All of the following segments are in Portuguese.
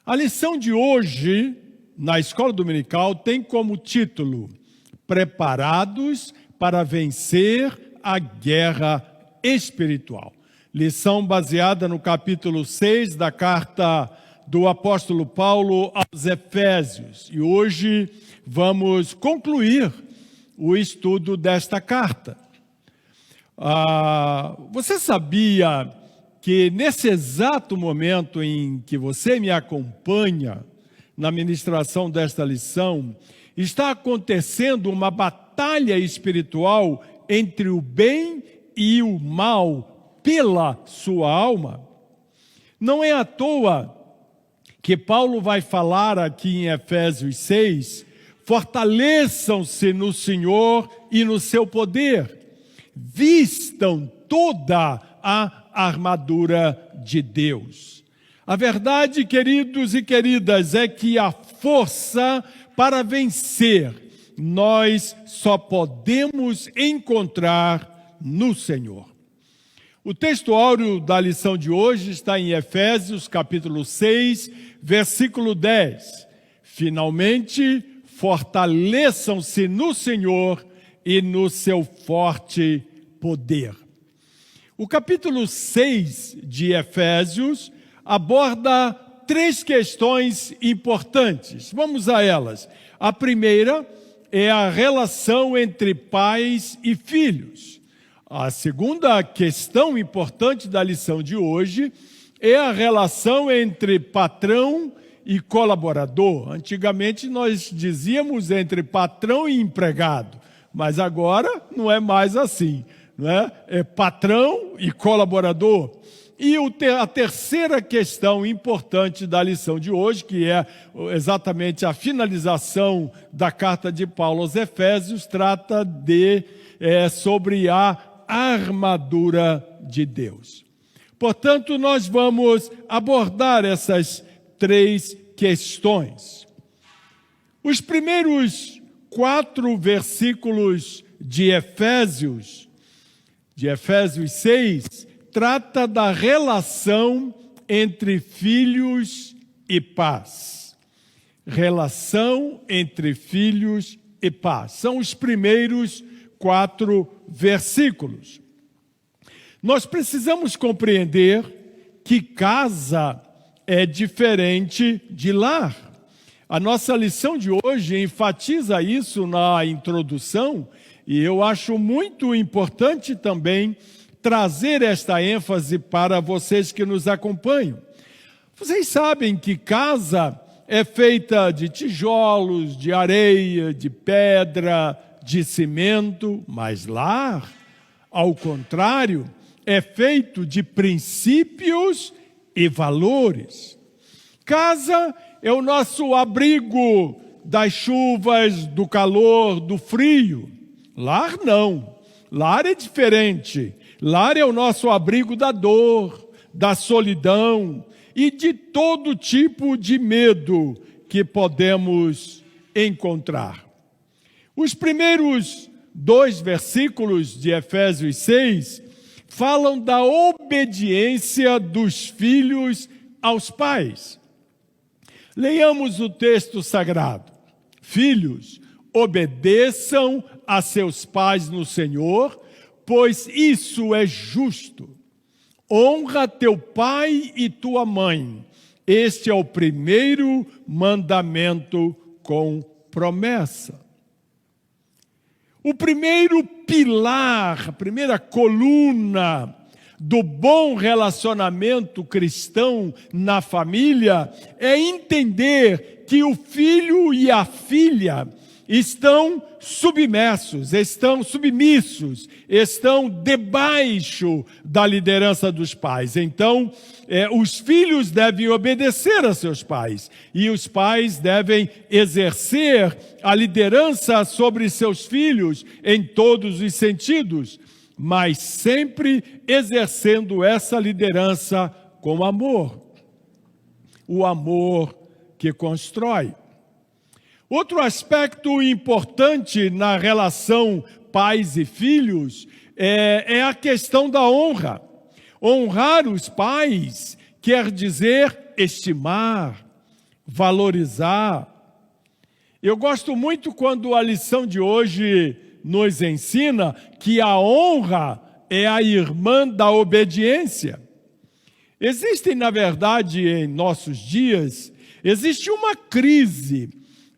A lição de hoje, na Escola Dominical, tem como título Preparados para vencer a guerra espiritual. Lição baseada no capítulo 6 da carta do apóstolo Paulo aos Efésios. E hoje vamos concluir o estudo desta carta. Você sabia que nesse exato momento em que você me acompanha na ministração desta lição, está acontecendo uma batalha espiritual entre o bem e o mal pela sua alma? Não é à toa que Paulo vai falar aqui em Efésios 6, fortaleçam-se no Senhor e no seu poder, vistam toda a armadura de Deus. A verdade, queridos e queridas, é que a força para vencer nós só podemos encontrar no Senhor. O texto áureo da lição de hoje está em Efésios, capítulo 6, versículo 10. Finalmente, fortaleçam-se no Senhor e no seu forte poder. O capítulo 6 de Efésios aborda três questões importantes. Vamos a elas. A primeira é a relação entre pais e filhos. A segunda questão importante da lição de hoje é a relação entre patrão e colaborador. Antigamente nós dizíamos entre patrão e empregado, mas agora não é mais assim, não é? É patrão e colaborador. E a terceira questão importante da lição de hoje, que é exatamente a finalização da carta de Paulo aos Efésios, trata sobre a armadura de Deus. Portanto, nós vamos abordar essas três questões. Os primeiros 4 versículos de Efésios 6, trata da relação entre filhos e pais. Relação entre filhos e pais. São os primeiros 4 versículos. Nós precisamos compreender que casa é diferente de lar. A nossa lição de hoje enfatiza isso na introdução, e eu acho muito importante também trazer esta ênfase para vocês que nos acompanham. Vocês sabem que casa é feita de tijolos, de areia, de pedra, de cimento, mas lar, ao contrário, é feito de princípios e valores. Casa é o nosso abrigo das chuvas, do calor, do frio. Lar não. Lar é diferente. Lar é o nosso abrigo da dor, da solidão e de todo tipo de medo que podemos encontrar. Os primeiros 2 versículos de Efésios 6 falam da obediência dos filhos aos pais. Leiamos o texto sagrado. Filhos, obedeçam a seus pais no Senhor, pois isso é justo. Honra teu pai e tua mãe. Este é o primeiro mandamento com promessa. O primeiro pilar, a primeira coluna do bom relacionamento cristão na família é entender que o filho e a filha estão submissos, estão debaixo da liderança dos pais. Então, os filhos devem obedecer a seus pais e os pais devem exercer a liderança sobre seus filhos em todos os sentidos, mas sempre exercendo essa liderança com amor. O amor que constrói. Outro aspecto importante na relação pais e filhos é a questão da honra. Honrar os pais quer dizer estimar, valorizar. Eu gosto muito quando a lição de hoje nos ensina que a honra é a irmã da obediência. Existem, na verdade, em nossos dias, existe uma crise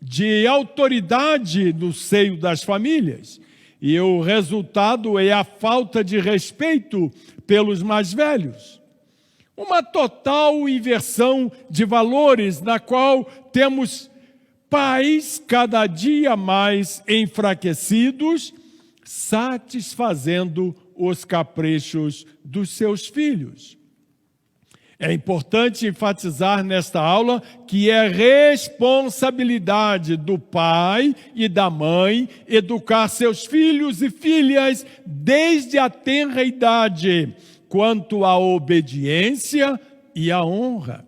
de autoridade no seio das famílias. E o resultado é a falta de respeito pelos mais velhos. Uma total inversão de valores, na qual temos pais cada dia mais enfraquecidos, satisfazendo os caprichos dos seus filhos. É importante enfatizar nesta aula que é responsabilidade do pai e da mãe educar seus filhos e filhas desde a tenra idade, quanto à obediência e à honra.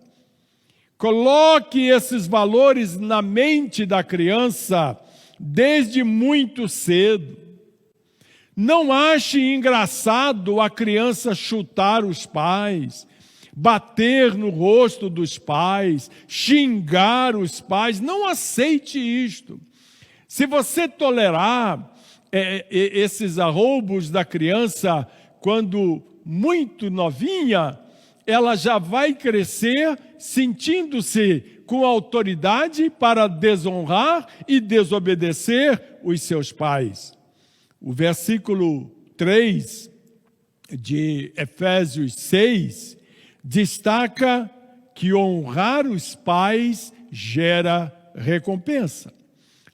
Coloque esses valores na mente da criança desde muito cedo. Não ache engraçado a criança chutar os pais, bater no rosto dos pais, xingar os pais. Não aceite isto. Se você tolerar esses arroubos da criança quando muito novinha, ela já vai crescer sentindo-se com autoridade para desonrar e desobedecer os seus pais. O versículo 3 de Efésios 6 destaca que honrar os pais gera recompensa.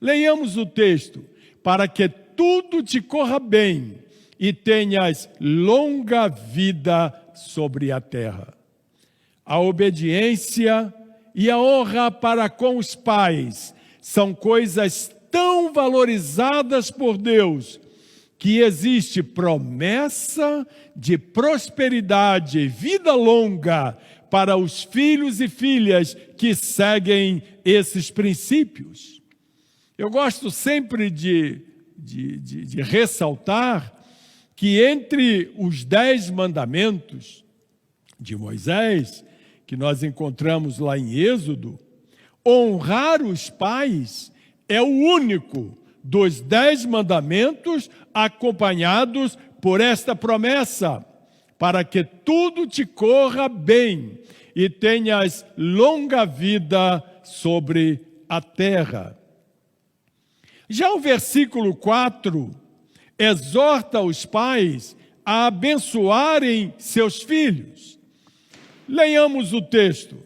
Leiamos o texto. Para que tudo te corra bem e tenhas longa vida sobre a terra. A obediência e a honra para com os pais são coisas tão valorizadas por Deus que existe promessa de prosperidade e vida longa para os filhos e filhas que seguem esses princípios. Eu gosto sempre de ressaltar que entre os 10 mandamentos de Moisés, que nós encontramos lá em Êxodo, honrar os pais é o único dos 10 mandamentos acompanhados por esta promessa, para que tudo te corra bem e tenhas longa vida sobre a terra. Já o versículo 4 exorta os pais a abençoarem seus filhos. Leiamos o texto.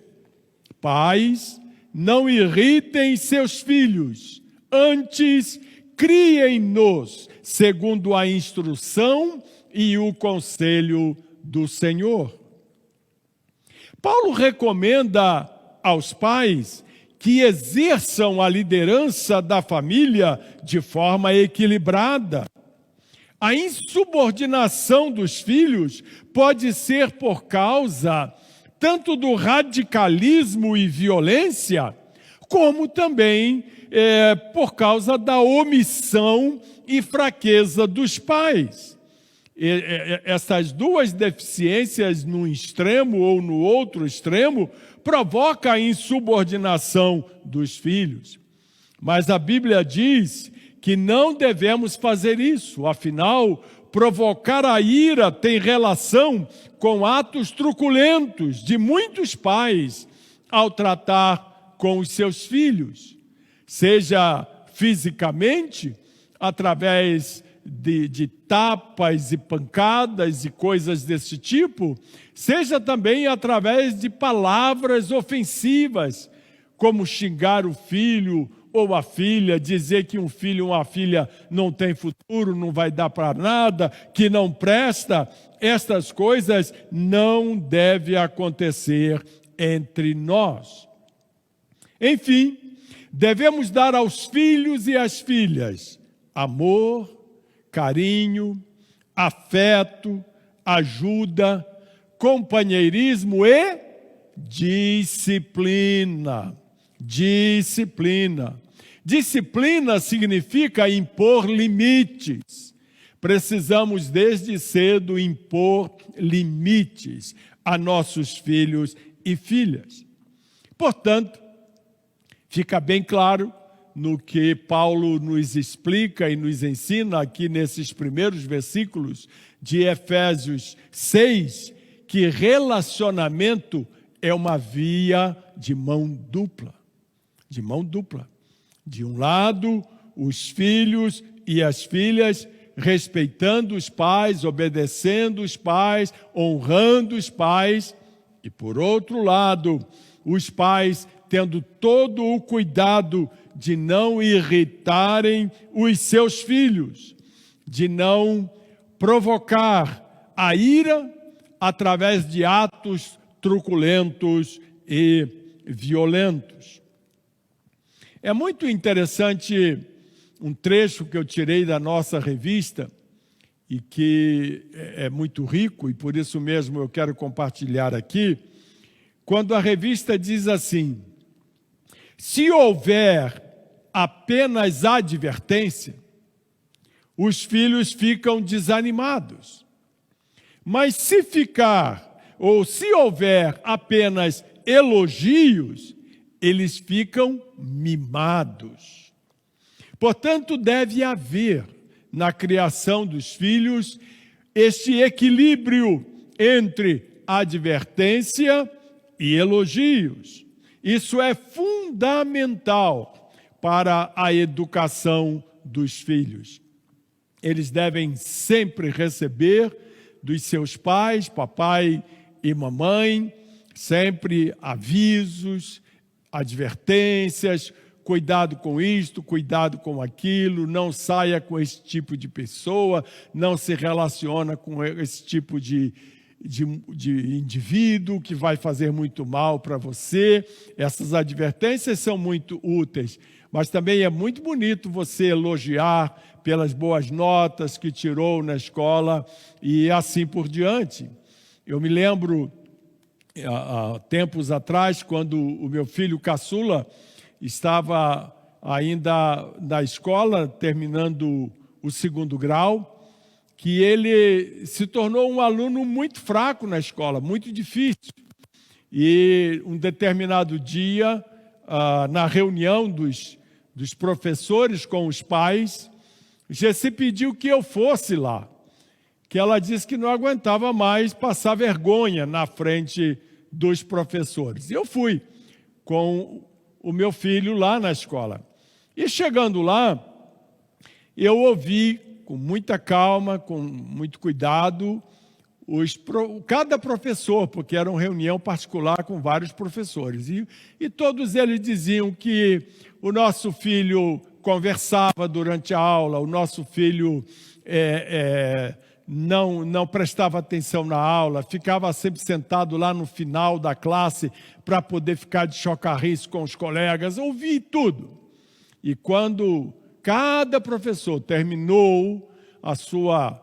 Pais, não irritem seus filhos, antes criem-nos segundo a instrução e o conselho do Senhor. Paulo recomenda aos pais que exerçam a liderança da família de forma equilibrada. A insubordinação dos filhos pode ser por causa tanto do radicalismo e violência, como também por causa da omissão e fraqueza dos pais. Essas duas deficiências, num extremo ou no outro extremo, provocam a insubordinação dos filhos. Mas a Bíblia diz que não devemos fazer isso, afinal, provocar a ira tem relação com atos truculentos de muitos pais ao tratar com os seus filhos, seja fisicamente, através de tapas e pancadas e coisas desse tipo, seja também através de palavras ofensivas, como xingar o filho ou a filha, dizer que um filho ou uma filha não tem futuro, não vai dar para nada, que não presta. Estas coisas não devem acontecer entre nós. Enfim, devemos dar aos filhos e às filhas amor, carinho, afeto, ajuda, companheirismo e disciplina. Disciplina. Disciplina significa impor limites. Precisamos desde cedo impor limites a nossos filhos e filhas. Portanto, Fica bem claro no que Paulo nos explica e nos ensina aqui nesses primeiros versículos de Efésios 6, que relacionamento é uma via de mão dupla. De mão dupla. De um lado, os filhos e as filhas respeitando os pais, obedecendo os pais, honrando os pais. E por outro lado, os pais tendo todo o cuidado de não irritarem os seus filhos, de não provocar a ira através de atos truculentos e violentos. É muito interessante um trecho que eu tirei da nossa revista e que é muito rico, e por isso mesmo eu quero compartilhar aqui, quando a revista diz assim: se houver apenas advertência, os filhos ficam desanimados. Mas se houver apenas elogios, eles ficam mimados. Portanto, deve haver na criação dos filhos este equilíbrio entre advertência e elogios. Isso é fundamental para a educação dos filhos. Eles devem sempre receber dos seus pais, papai e mamãe, sempre avisos, advertências, cuidado com isto, cuidado com aquilo, não saia com esse tipo de pessoa, não se relaciona com esse tipo de indivíduo que vai fazer muito mal para você. Essas advertências são muito úteis, mas também é muito bonito você elogiar pelas boas notas que tirou na escola e assim por diante. Eu me lembro, há tempos atrás, quando o meu filho caçula estava ainda na escola, terminando o 2º grau, que ele se tornou um aluno muito fraco na escola, muito difícil. E um determinado dia, na reunião dos professores com os pais, Gessi pediu que eu fosse lá, que ela disse que não aguentava mais passar vergonha na frente dos professores. E eu fui com o meu filho lá na escola. E chegando lá, eu ouvi com muita calma, com muito cuidado, cada professor, porque era uma reunião particular com vários professores. E todos eles diziam que o nosso filho conversava durante a aula, o nosso filho não prestava atenção na aula, ficava sempre sentado lá no final da classe para poder ficar de chocarriço com os colegas. Ouvi tudo. E quando cada professor terminou a sua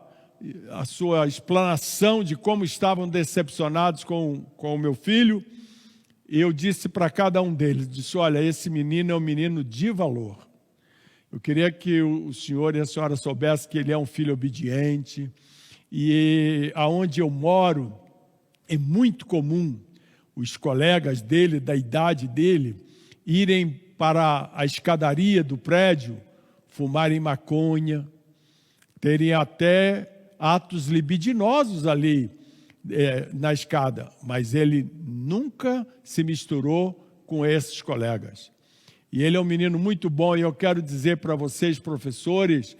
explanação de como estavam decepcionados com o meu filho, eu disse para cada um deles, disse: olha, esse menino é um menino de valor. Eu queria que o senhor e a senhora soubessem que ele é um filho obediente, e aonde eu moro é muito comum os colegas dele, da idade dele, irem para a escadaria do prédio, fumarem maconha, terem até atos libidinosos ali na escada, mas ele nunca se misturou com esses colegas. E ele é um menino muito bom, e eu quero dizer para vocês, professores,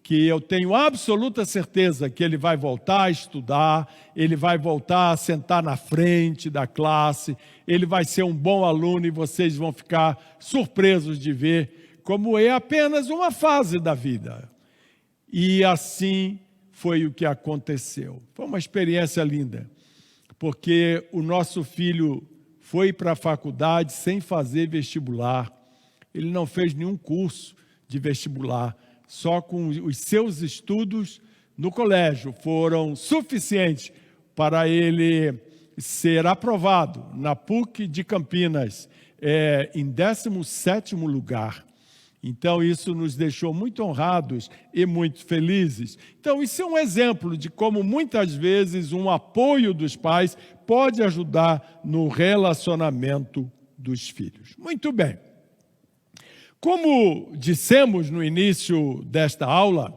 que eu tenho absoluta certeza que ele vai voltar a estudar, ele vai voltar a sentar na frente da classe, ele vai ser um bom aluno, e vocês vão ficar surpresos de ver como é apenas uma fase da vida. E assim foi o que aconteceu. Foi uma experiência linda, porque o nosso filho foi para a faculdade sem fazer vestibular. Ele não fez nenhum curso de vestibular, só com os seus estudos no colégio foram suficientes para ele ser aprovado na PUC de Campinas, em 17º lugar. Então, isso nos deixou muito honrados e muito felizes. Então, isso é um exemplo de como, muitas vezes, um apoio dos pais pode ajudar no relacionamento dos filhos. Muito bem. Como dissemos no início desta aula,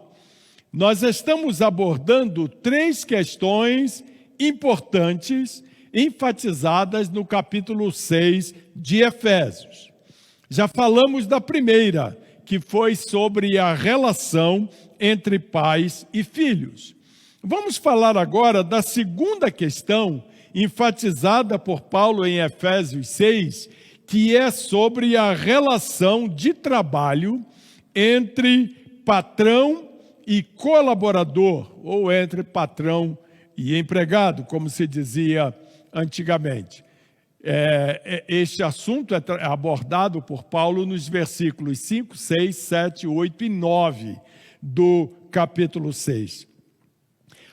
nós estamos abordando 3 questões importantes enfatizadas no capítulo 6 de Efésios. Já falamos da primeira, que foi sobre a relação entre pais e filhos. Vamos falar agora da segunda questão, enfatizada por Paulo em Efésios 6, que é sobre a relação de trabalho entre patrão e colaborador, ou entre patrão e empregado, como se dizia antigamente. Este assunto é abordado por Paulo nos versículos 5, 6, 7, 8 e 9 do capítulo 6.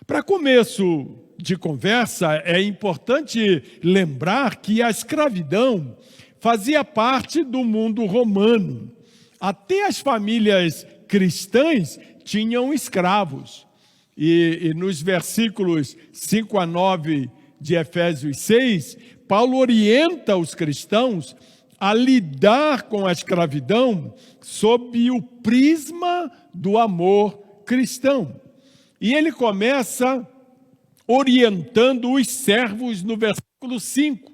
Para começo de conversa, é importante lembrar que a escravidão fazia parte do mundo romano. Até as famílias cristãs tinham escravos. E nos versículos 5 a 9 de Efésios 6, Paulo orienta os cristãos a lidar com a escravidão sob o prisma do amor cristão. E ele começa orientando os servos no versículo 5,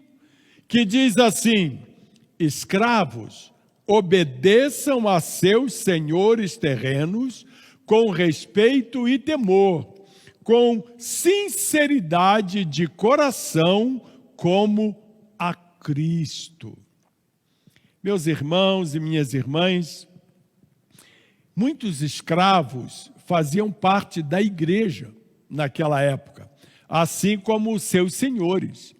que diz assim: escravos, obedeçam a seus senhores terrenos com respeito e temor, com sinceridade de coração, como a Cristo. Meus irmãos e minhas irmãs, muitos escravos faziam parte da igreja naquela época, assim como os seus senhores.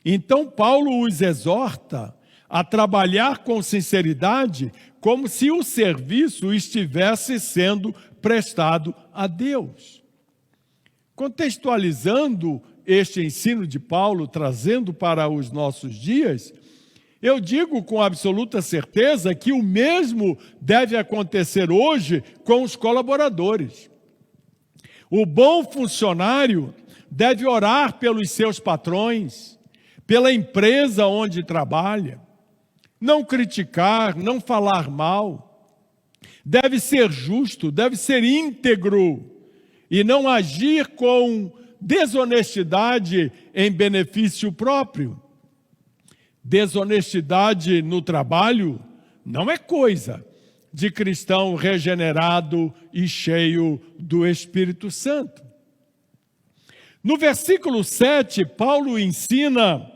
Então Paulo os exorta a trabalhar com sinceridade, como se o serviço estivesse sendo prestado a Deus. Contextualizando este ensino de Paulo, trazendo para os nossos dias, eu digo com absoluta certeza que o mesmo deve acontecer hoje com os colaboradores. O bom funcionário deve orar pelos seus patrões, pela empresa onde trabalha, não criticar, não falar mal, deve ser justo, deve ser íntegro e não agir com desonestidade em benefício próprio. Desonestidade no trabalho não é coisa de cristão regenerado e cheio do Espírito Santo. No versículo 7, Paulo ensina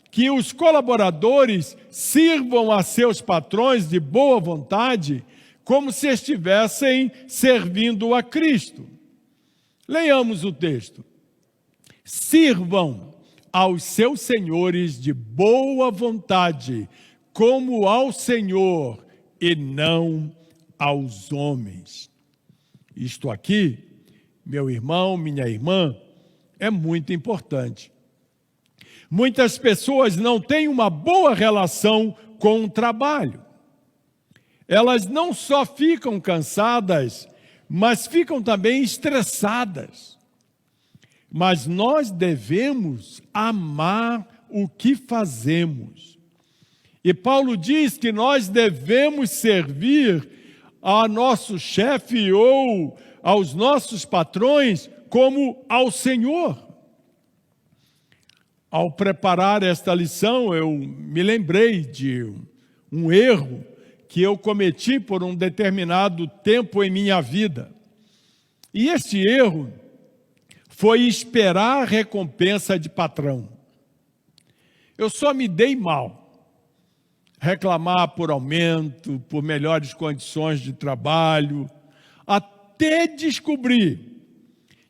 que os colaboradores sirvam a seus patrões de boa vontade, como se estivessem servindo a Cristo. Leiamos o texto. Sirvam aos seus senhores de boa vontade, como ao Senhor e não aos homens. Isto aqui, meu irmão, minha irmã, é muito importante. Muitas pessoas não têm uma boa relação com o trabalho. Elas não só ficam cansadas, mas ficam também estressadas. Mas nós devemos amar o que fazemos. E Paulo diz que nós devemos servir a nosso chefe ou aos nossos patrões como ao Senhor. Ao preparar esta lição, eu me lembrei de um erro que eu cometi por um determinado tempo em minha vida. E este erro foi esperar a recompensa de patrão. Eu só me dei mal. Reclamar por aumento, por melhores condições de trabalho, até descobrir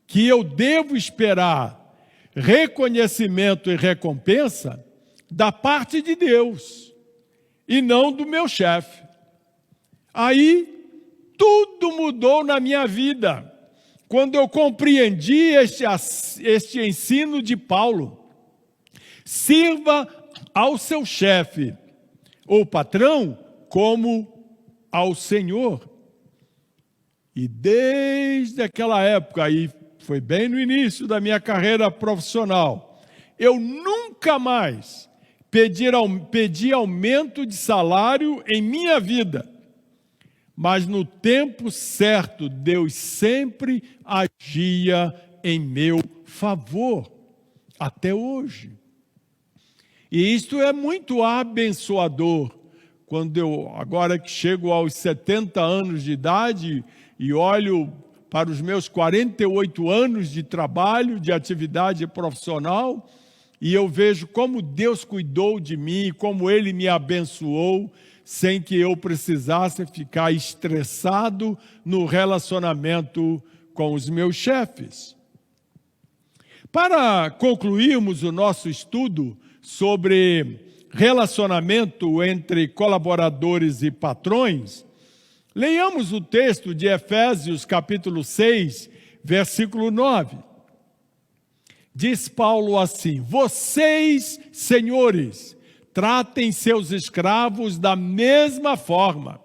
que eu devo esperar reconhecimento e recompensa da parte de Deus e não do meu chefe. Aí tudo mudou na minha vida quando eu compreendi este ensino de Paulo. Sirva ao seu chefe ou patrão como ao Senhor. E desde aquela época, aí foi bem no início da minha carreira profissional, eu nunca mais pedi aumento de salário em minha vida, mas no tempo certo Deus sempre agia em meu favor, até hoje. E isto é muito abençoador, quando eu, agora que chego aos 70 anos de idade e olho para os meus 48 anos de trabalho, de atividade profissional, e eu vejo como Deus cuidou de mim, como Ele me abençoou, sem que eu precisasse ficar estressado no relacionamento com os meus chefes. Para concluirmos o nosso estudo sobre relacionamento entre colaboradores e patrões, leiamos o texto de Efésios, capítulo 6, versículo 9. Diz Paulo assim: vocês, senhores, tratem seus escravos da mesma forma.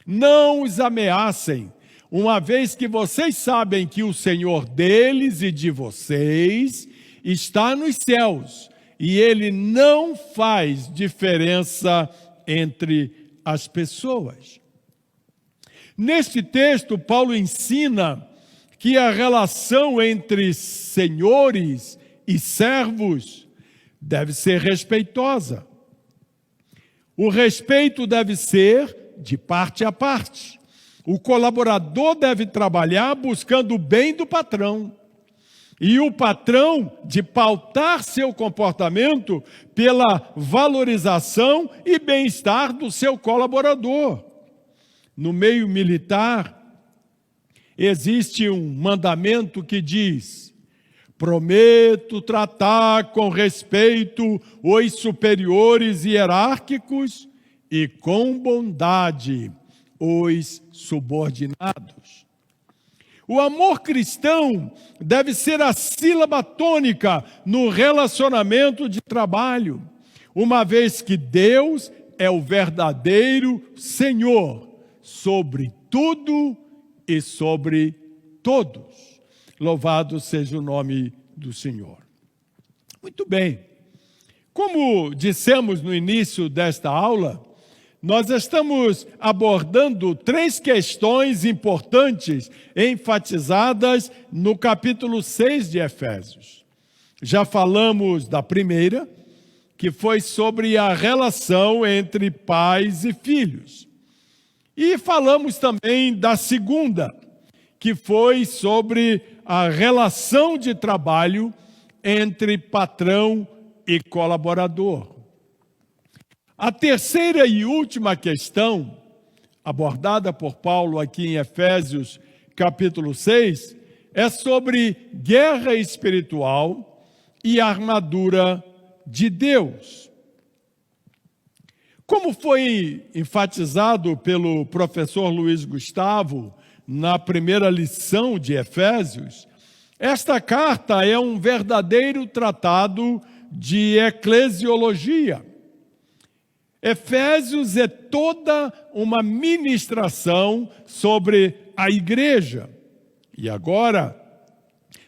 Não os ameacem, uma vez que vocês sabem que o Senhor deles e de vocês está nos céus, e Ele não faz diferença entre as pessoas. Neste texto, Paulo ensina que a relação entre senhores e servos deve ser respeitosa. O respeito deve ser de parte a parte. O colaborador deve trabalhar buscando o bem do patrão. E o patrão de pautar seu comportamento pela valorização e bem-estar do seu colaborador. No meio militar, existe um mandamento que diz: prometo tratar com respeito os superiores hierárquicos e com bondade os subordinados. O amor cristão deve ser a sílaba tônica no relacionamento de trabalho, uma vez que Deus é o verdadeiro Senhor sobre tudo e sobre todos. Louvado seja o nome do Senhor. Muito bem. Como dissemos no início desta aula, nós estamos abordando 3 questões importantes enfatizadas no capítulo 6 de Efésios. Já falamos da primeira, que foi sobre a relação entre pais e filhos. E falamos também da segunda, que foi sobre a relação de trabalho entre patrão e colaborador. A terceira e última questão, abordada por Paulo aqui em Efésios, capítulo 6, é sobre guerra espiritual e armadura de Deus. Como foi enfatizado pelo professor Luiz Gustavo na primeira lição de Efésios, esta carta é um verdadeiro tratado de eclesiologia. Efésios é toda uma ministração sobre a igreja. E agora,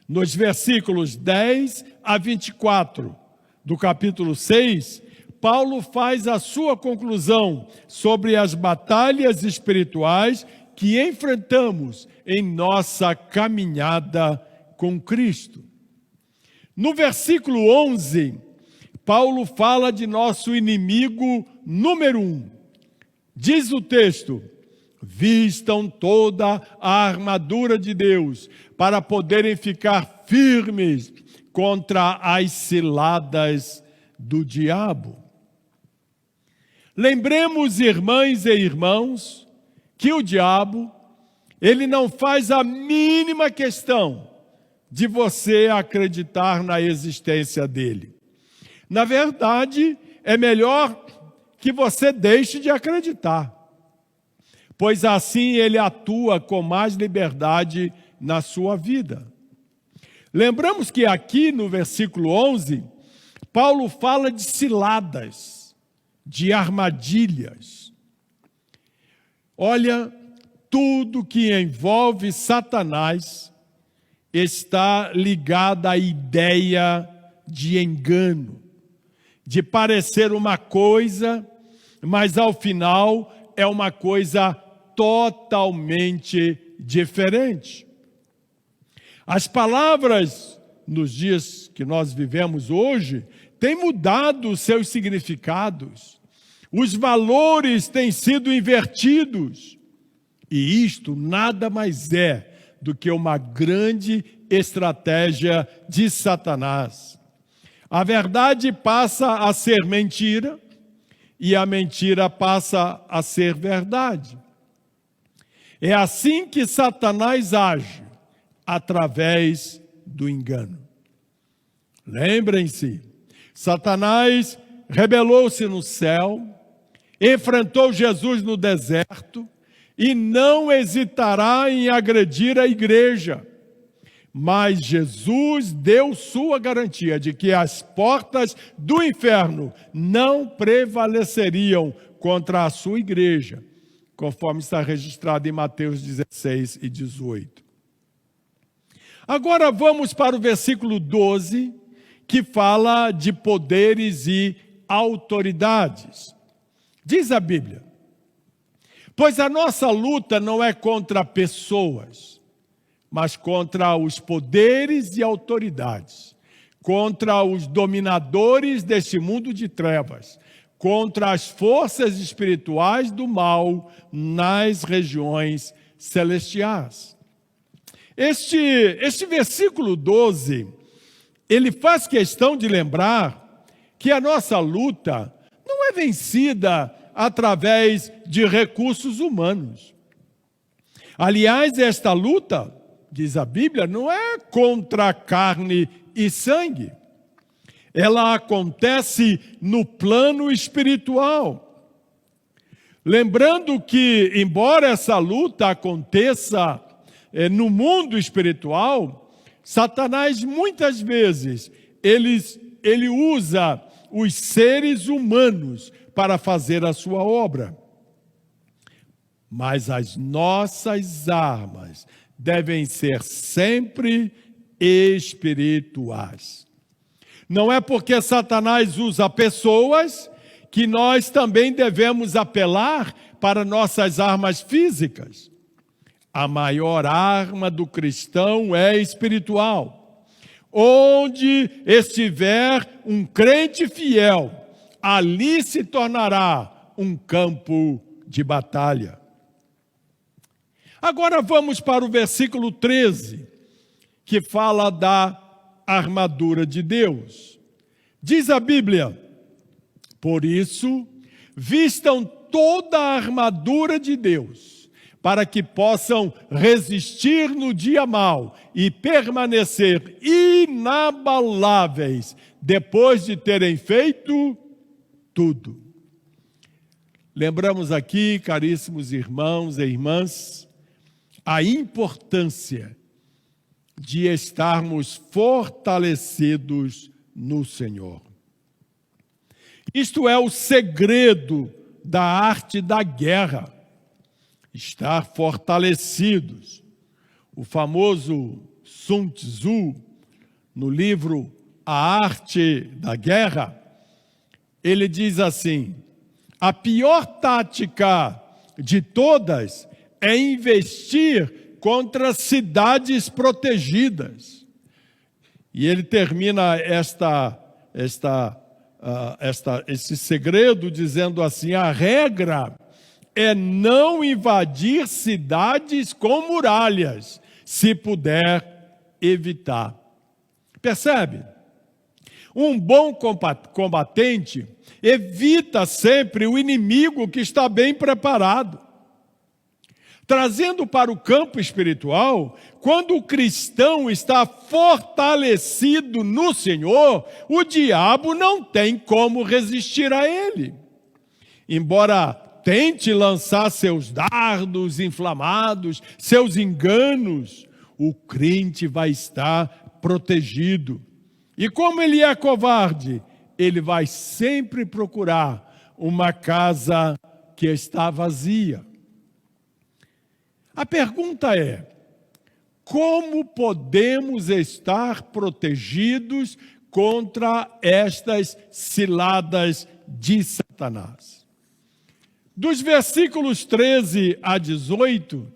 nos versículos 10 a 24 do capítulo 6, Paulo faz a sua conclusão sobre as batalhas espirituais que enfrentamos em nossa caminhada com Cristo. No versículo 11, Paulo fala de nosso inimigo número 1. Diz o texto: vistam toda a armadura de Deus para poderem ficar firmes contra as ciladas do diabo. Lembremos, irmãs e irmãos, que o diabo, ele não faz a mínima questão de você acreditar na existência dele. Na verdade, é melhor que você deixe de acreditar, pois assim ele atua com mais liberdade na sua vida. Lembramos que aqui no versículo 11, Paulo fala de ciladas, de armadilhas. Olha, tudo que envolve Satanás está ligado à ideia de engano, de parecer uma coisa, mas ao final é uma coisa totalmente diferente. As palavras, nos dias que nós vivemos hoje, têm mudado seus significados. Os valores têm sido invertidos. E isto nada mais é do que uma grande estratégia de Satanás. A verdade passa a ser mentira e a mentira passa a ser verdade. É assim que Satanás age, através do engano. Lembrem-se, Satanás rebelou-se no céu, enfrentou Jesus no deserto e não hesitará em agredir a igreja. Mas Jesus deu sua garantia de que as portas do inferno não prevaleceriam contra a sua igreja, conforme está registrado em Mateus 16 e 18. Agora vamos para o versículo 12, que fala de poderes e autoridades. Diz a Bíblia: pois a nossa luta não é contra pessoas, mas contra os poderes e autoridades, contra os dominadores deste mundo de trevas, contra as forças espirituais do mal nas regiões celestiais. Este versículo 12, ele faz questão de lembrar que a nossa luta não é vencida através de recursos humanos. Aliás, esta luta, diz a Bíblia, não é contra carne e sangue. Ela acontece no plano espiritual. Lembrando que, embora essa luta aconteça no mundo espiritual, Satanás muitas vezes ele usa os seres humanos para fazer a sua obra. Mas as nossas armas devem ser sempre espirituais. Não é porque Satanás usa pessoas que nós também devemos apelar para nossas armas físicas. A maior arma do cristão é espiritual. Onde estiver um crente fiel, ali se tornará um campo de batalha. Agora vamos para o versículo 13, que fala da armadura de Deus. Diz a Bíblia: por isso, vistam toda a armadura de Deus, para que possam resistir no dia mau e permanecer inabaláveis depois de terem feito tudo. Lembramos aqui, caríssimos irmãos e irmãs, a importância de estarmos fortalecidos no Senhor. Isto é o segredo da arte da guerra, estar fortalecidos. O famoso Sun Tzu, no livro A Arte da Guerra, ele diz assim: a pior tática de todas é investir contra cidades protegidas. E ele termina esse segredo dizendo assim: a regra é não invadir cidades com muralhas, se puder evitar. Percebe? Um bom combatente evita sempre o inimigo que está bem preparado. Trazendo para o campo espiritual, quando o cristão está fortalecido no Senhor, o diabo não tem como resistir a ele. Embora tente lançar seus dardos inflamados, seus enganos, o crente vai estar protegido. E como ele é covarde, ele vai sempre procurar uma casa que está vazia. A pergunta é: como podemos estar protegidos contra estas ciladas de Satanás? Dos versículos 13 a 18,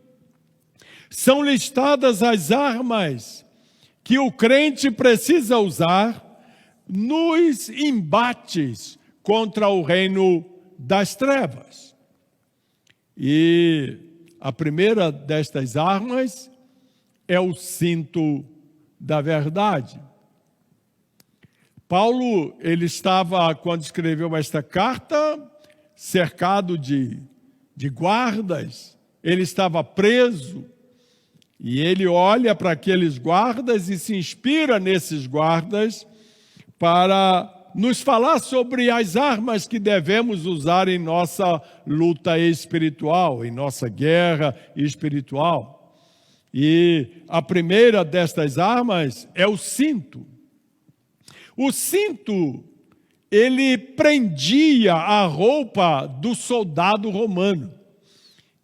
são listadas as armas que o crente precisa usar nos embates contra o reino das trevas. E a primeira destas armas é o cinto da verdade. Paulo, ele estava, quando escreveu esta carta, cercado de guardas, ele estava preso, e ele olha para aqueles guardas e se inspira nesses guardas para nos falar sobre as armas que devemos usar em nossa luta espiritual, em nossa guerra espiritual. E a primeira destas armas é o cinto. O cinto, ele prendia a roupa do soldado romano.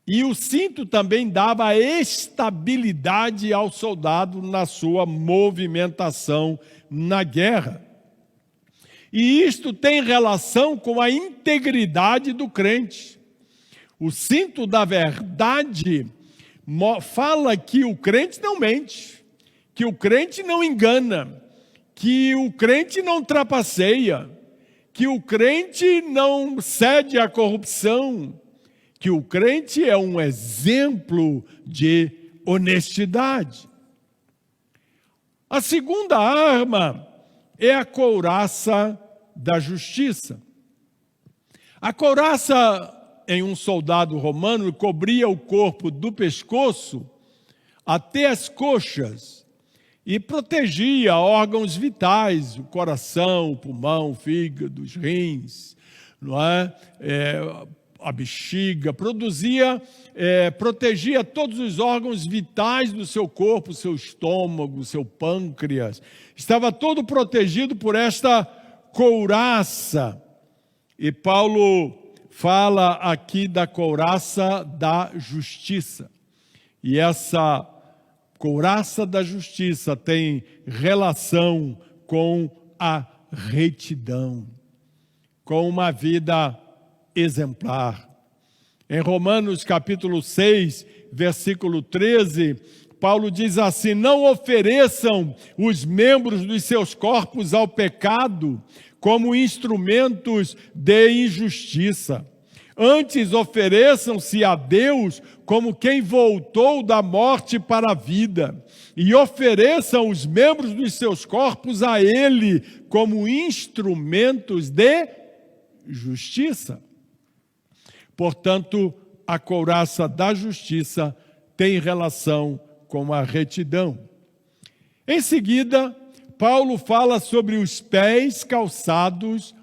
E o cinto também dava estabilidade ao soldado na sua movimentação na guerra. E isto tem relação com a integridade do crente. O cinto da verdade fala que o crente não mente, que o crente não engana, que o crente não trapaceia, que o crente não cede à corrupção, que o crente é um exemplo de honestidade. A segunda arma é a couraça da justiça. A couraça em um soldado romano cobria o corpo do pescoço até as coxas e protegia órgãos vitais, o coração, o pulmão, o fígado, os rins, não é? A bexiga, protegia todos os órgãos vitais do seu corpo, o seu estômago, o seu pâncreas. Estava todo protegido por esta couraça. E Paulo fala aqui da couraça da justiça. E essa couraça da justiça tem relação com a retidão, com uma vida exemplar. Em Romanos capítulo 6, versículo 13, Paulo diz assim: não ofereçam os membros dos seus corpos ao pecado como instrumentos de injustiça. Antes ofereçam-se a Deus como quem voltou da morte para a vida, e ofereçam os membros dos seus corpos a Ele como instrumentos de justiça. Portanto, a couraça da justiça tem relação com a retidão. Em seguida, Paulo fala sobre os pés calçados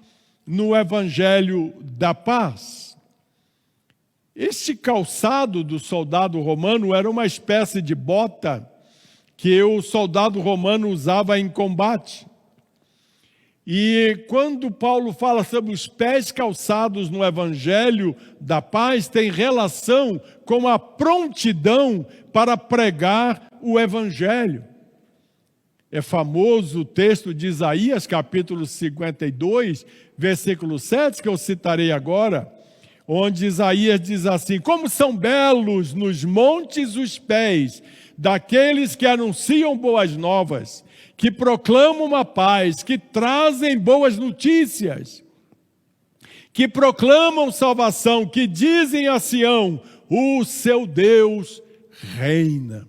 no Evangelho da Paz. Este calçado do soldado romano era uma espécie de bota que o soldado romano usava em combate. E quando Paulo fala sobre os pés calçados no Evangelho da Paz, tem relação com a prontidão para pregar o Evangelho. É famoso o texto de Isaías, capítulo 52, versículo 7, que eu citarei agora, onde Isaías diz assim: como são belos nos montes os pés daqueles que anunciam boas novas, que proclamam uma paz, que trazem boas notícias, que proclamam salvação, que dizem a Sião: o seu Deus reina.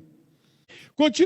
Continua